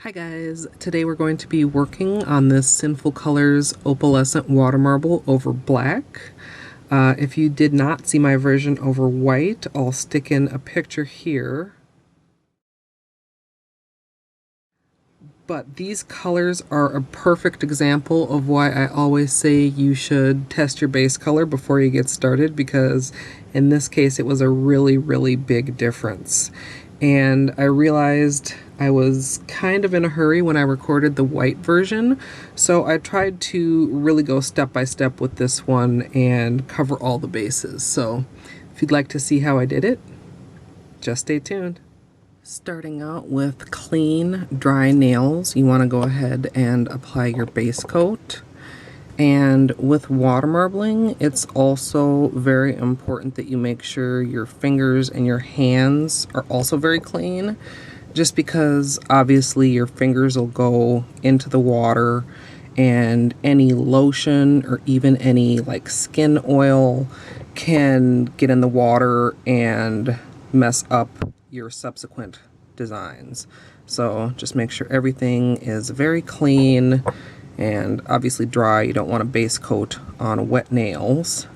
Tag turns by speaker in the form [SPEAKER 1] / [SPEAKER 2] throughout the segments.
[SPEAKER 1] Hi guys, today we're going to be working on this Sinful Colors Opalescent Water Marble over black. If you did not see my version over white, I'll stick in a picture here. But these colors are a perfect example of why I always say you should test your base color before you get started, because in this case it was a really big difference. And I realized I was kind of in a hurry when I recorded the white version, so I tried to really go step by step with this one and cover all the bases. So if you'd like to see how I did it, just stay tuned. Starting out with clean, dry nails, you want to go ahead and apply your base coat. And with water marbling, it's also very important that you make sure your fingers and your hands are also very clean, just because obviously your fingers will go into the water and any lotion or even any like skin oil can get in the water and mess up your subsequent designs. So just make sure everything is very clean and obviously dry. You don't want a base coat on wet nails,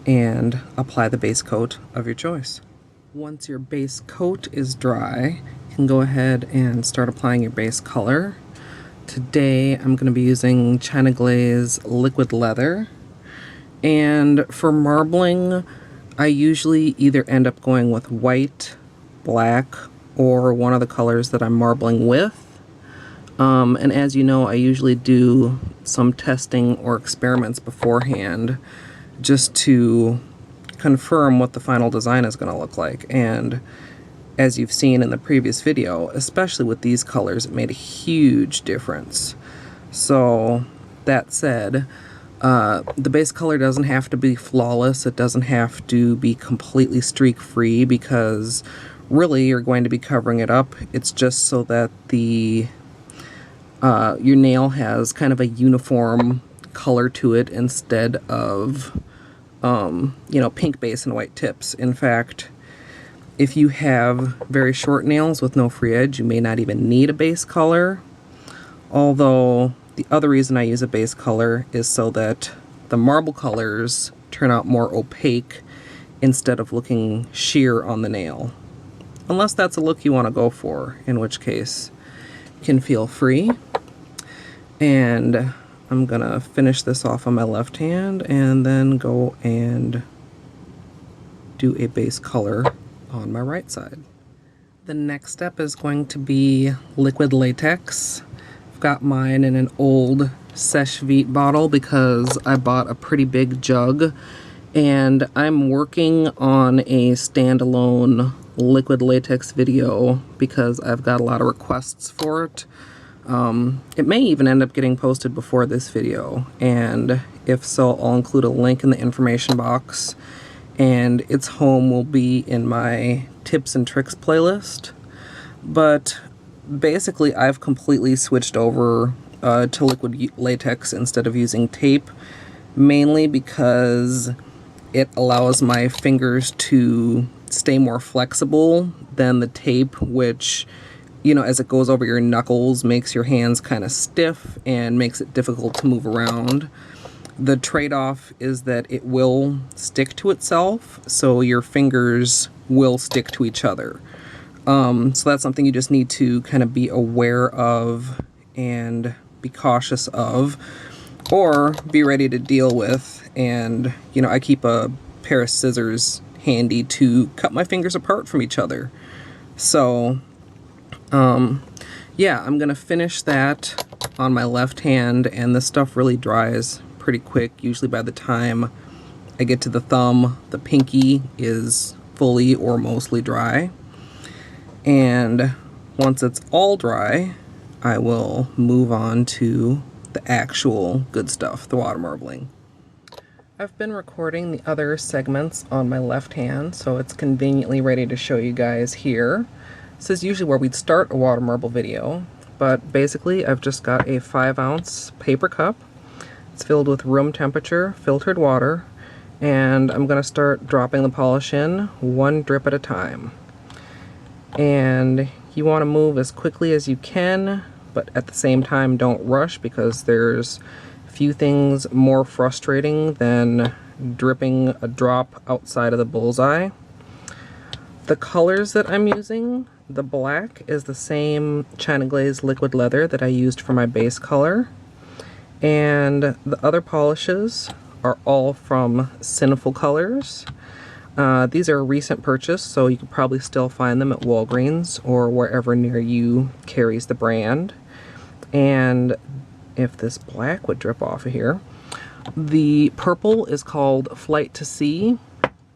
[SPEAKER 1] and apply the base coat of your choice. Once your base coat is dry, you can go ahead and start applying your base color. Today I'm going to be using China Glaze Liquid Leather, and for marbling I usually either end up going with white, black, or one of the colors that I'm marbling with. And as you know, I usually do some testing or experiments beforehand just to confirm what the final design is going to look like. And as you've seen in the previous video, especially with these colors, it made a huge difference. So that said, the base color doesn't have to be flawless. It doesn't have to be completely streak free, because really you're going to be covering it up. It's just so that the your nail has kind of a uniform color to it instead of pink base and white tips. In fact, if you have very short nails with no free edge, you may not even need a base color. Although the other reason I use a base color is so that the marble colors turn out more opaque instead of looking sheer on the nail. Unless that's a look you want to go for, in which case you can feel free. And I'm gonna finish this off on my left hand and then go and do a base color on my right side. The next step is going to be liquid latex. I've got mine in an old Seche Vite bottle because I bought a pretty big jug, and I'm working on a standalone liquid latex video because I've got a lot of requests for it. It may even end up getting posted before this video, and if so, I'll include a link in the information box, and its home will be in my tips and tricks playlist. But basically I've completely switched over to liquid latex instead of using tape, mainly because it allows my fingers to stay more flexible than the tape, which, you know, as it goes over your knuckles, makes your hands kind of stiff and makes it difficult to move around. The trade-off is that it will stick to itself, so your fingers will stick to each other. So that's something you just need to kind of be aware of and be cautious of, or be ready to deal with. And, you know, I keep a pair of scissors handy to cut my fingers apart from each other. So yeah, I'm gonna finish that on my left hand, and this stuff really dries pretty quick. Usually by the time I get to the thumb, the pinky is fully or mostly dry. And once it's all dry, I will move on to the actual good stuff, the water marbling. I've been recording the other segments on my left hand, so it's conveniently ready to show you guys here. This is usually where we'd start a water marble video, but basically I've just got a 5-ounce paper cup. It's filled with room temperature filtered water, and I'm going to start dropping the polish in one drip at a time. And you want to move as quickly as you can but at the same time don't rush, because there's few things more frustrating than dripping a drop outside of the bullseye. The colors that I'm using, the black is the same China Glaze liquid leather that I used for my base color, and the other polishes are all from Sinful colors. These are a recent purchase, so you could probably still find them at Walgreens or wherever near you carries the brand. And if this black would drip off of here, the purple is called Flight to Sea,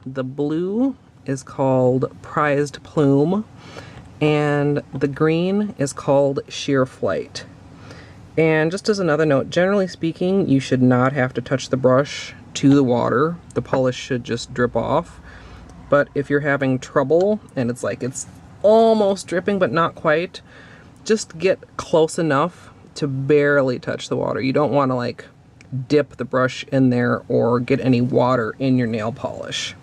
[SPEAKER 1] the blue is called Prized Plume, and the green is called Sheer Flight. And just as another note, generally speaking, you should not have to touch the brush to the water. The polish should just drip off. But if you're having trouble and it's like it's almost dripping but not quite, just get close enough to barely touch the water. You don't want to like dip the brush in there or get any water in your nail polish.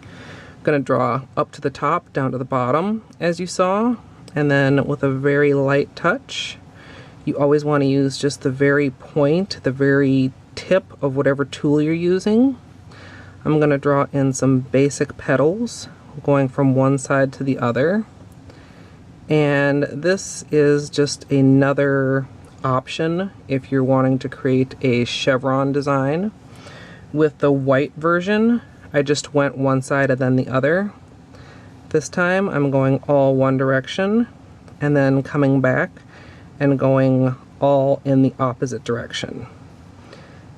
[SPEAKER 1] I'm going to draw up to the top, down to the bottom, as you saw, and then with a very light touch. You always want to use just the very point, the very tip of whatever tool you're using. I'm going to draw in some basic petals going from one side to the other. And this is just another option if you're wanting to create a chevron design. With the white version, I just went one side and then the other. This time I'm going all one direction and then coming back and going all in the opposite direction.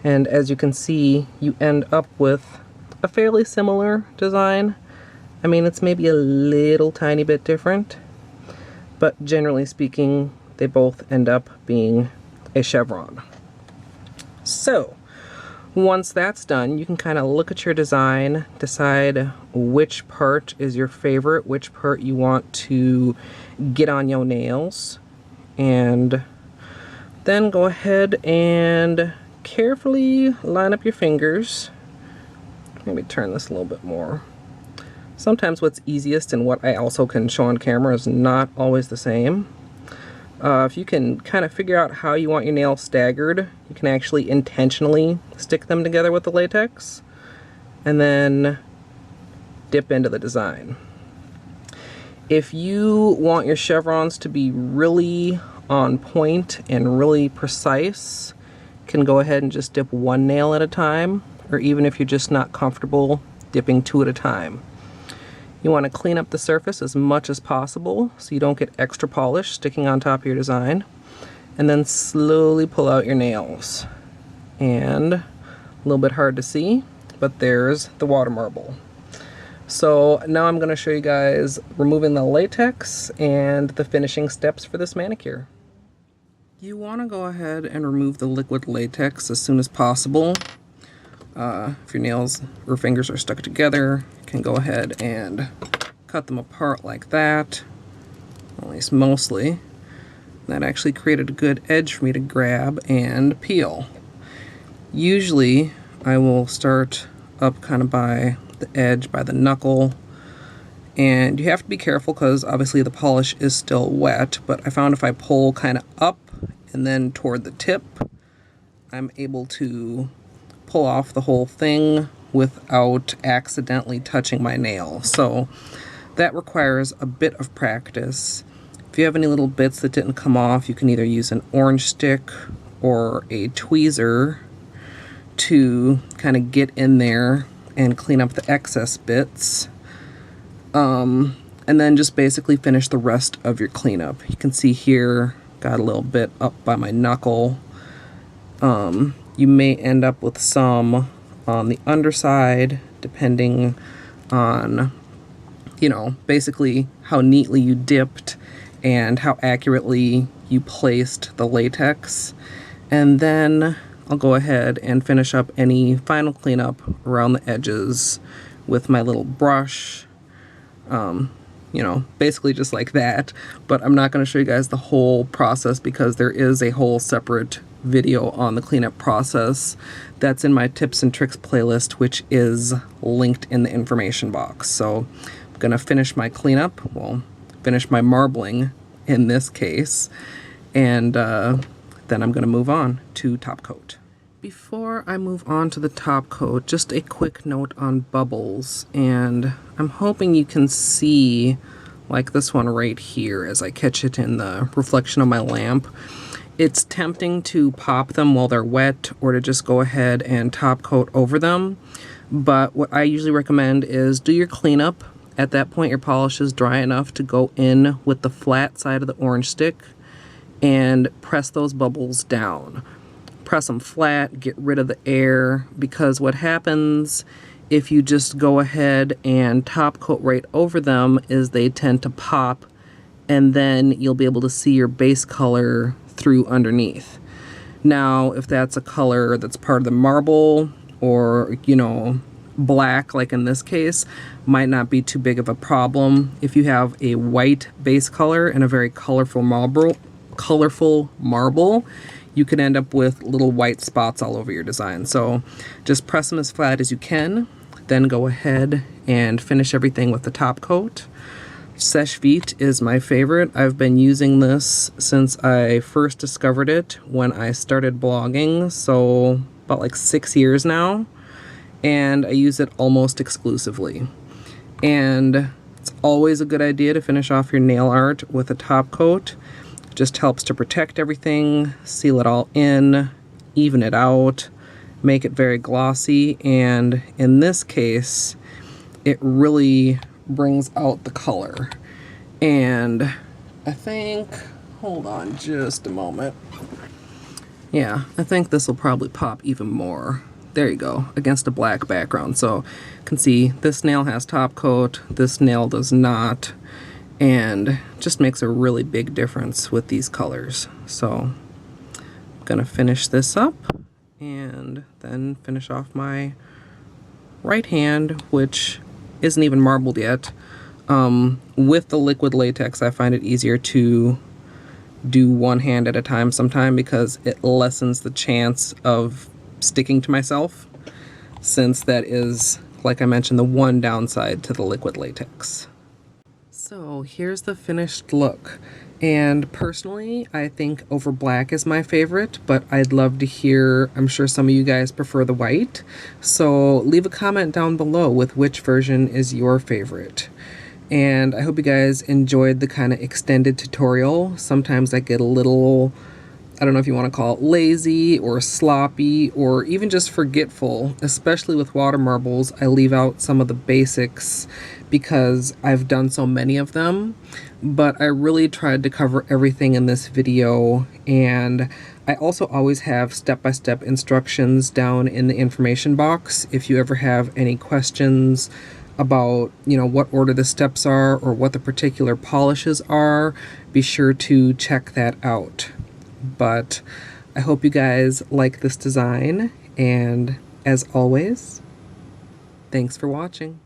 [SPEAKER 1] And as you can see, you end up with a fairly similar design. I mean, it's maybe a little tiny bit different, but generally speaking, they both end up being a chevron. So, once that's done, you can kind of look at your design, decide which part is your favorite, which part you want to get on your nails, and then go ahead and carefully line up your fingers. Maybe turn this a little bit more. Sometimes what's easiest and what I also can show on camera is not always the same. If you can kind of figure out how you want your nails staggered, you can actually intentionally stick them together with the latex and then dip into the design. If you want your chevrons to be really on point and really precise, you can go ahead and just dip one nail at a time, or even if you're just not comfortable, dipping two at a time. You want to clean up the surface as much as possible so you don't get extra polish sticking on top of your design, and then slowly pull out your nails. And a little bit hard to see, but there's the water marble. So now I'm going to show you guys removing the latex and the finishing steps for this manicure. You want to go ahead and remove the liquid latex as soon as possible. If your nails or fingers are stuck together, you can go ahead and cut them apart like that, at least mostly. That actually created a good edge for me to grab and peel. Usually I will start up kind of by the edge, by the knuckle, and you have to be careful because obviously the polish is still wet, but I found if I pull kind of up and then toward the tip, I'm able to pull off the whole thing without accidentally touching my nail. So that requires a bit of practice. If you have any little bits that didn't come off, you can either use an orange stick or a tweezer to kind of get in there and clean up the excess bits. And then just basically finish the rest of your cleanup. You can see here, got a little bit up by my knuckle. You may end up with some on the underside, depending on, you know, basically how neatly you dipped and how accurately you placed the latex. And then I'll go ahead and finish up any final cleanup around the edges with my little brush. You know, basically just like that. But I'm not going to show you guys the whole process because there is a whole separate video on the cleanup process that's in my tips and tricks playlist, which is linked in the information box. So I'm going to finish my cleanup, well, finish my marbling in this case, And then I'm going to move on to top coat. Before I move on to the top coat, just a quick note on bubbles, and I'm hoping you can see like this one right here as I catch it in the reflection of my lamp. It's tempting to pop them while they're wet or to just go ahead and top coat over them, but what I usually recommend is do your cleanup. At that point your polish is dry enough to go in with the flat side of the orange stick and press those bubbles down. Press them flat, get rid of the air, because what happens if you just go ahead and top coat right over them is they tend to pop, and then you'll be able to see your base color through underneath. Now, if that's a color that's part of the marble or, you know, black, like in this case, might not be too big of a problem. If you have a white base color and a very colorful marble, you can end up with little white spots all over your design. So just press them as flat as you can, then go ahead and finish everything with the top coat. Seche Vite is my favorite. I've been using this since I first discovered it when I started blogging, so about like 6 years now, and I use it almost exclusively. And it's always a good idea to finish off your nail art with a top coat. Just helps to protect everything, seal it all in, even it out, make it very glossy, and in this case it really brings out the color. And I think, hold on just a moment, yeah, I think this will probably pop even more. There you go, against a black background. So you can see this nail has top coat, this nail does not, and just makes a really big difference with these colors. So I'm gonna finish this up and then finish off my right hand, which isn't even marbled yet. With the liquid latex, I find it easier to do one hand at a time sometime because it lessens the chance of sticking to myself, since that is, like I mentioned, the one downside to the liquid latex. So here's the finished look, and personally I think over black is my favorite, but I'd love to hear, I'm sure some of you guys prefer the white, so leave a comment down below with which version is your favorite. And I hope you guys enjoyed the kind of extended tutorial. Sometimes I get a little, I don't know if you want to call it lazy or sloppy or even just forgetful, especially with water marbles. I leave out some of the basics because I've done so many of them, but I really tried to cover everything in this video. And I also always have step-by-step instructions down in the information box if you ever have any questions about, you know, what order the steps are or what the particular polishes are. Be sure to check that out. But I hope you guys like this design, and as always, thanks for watching.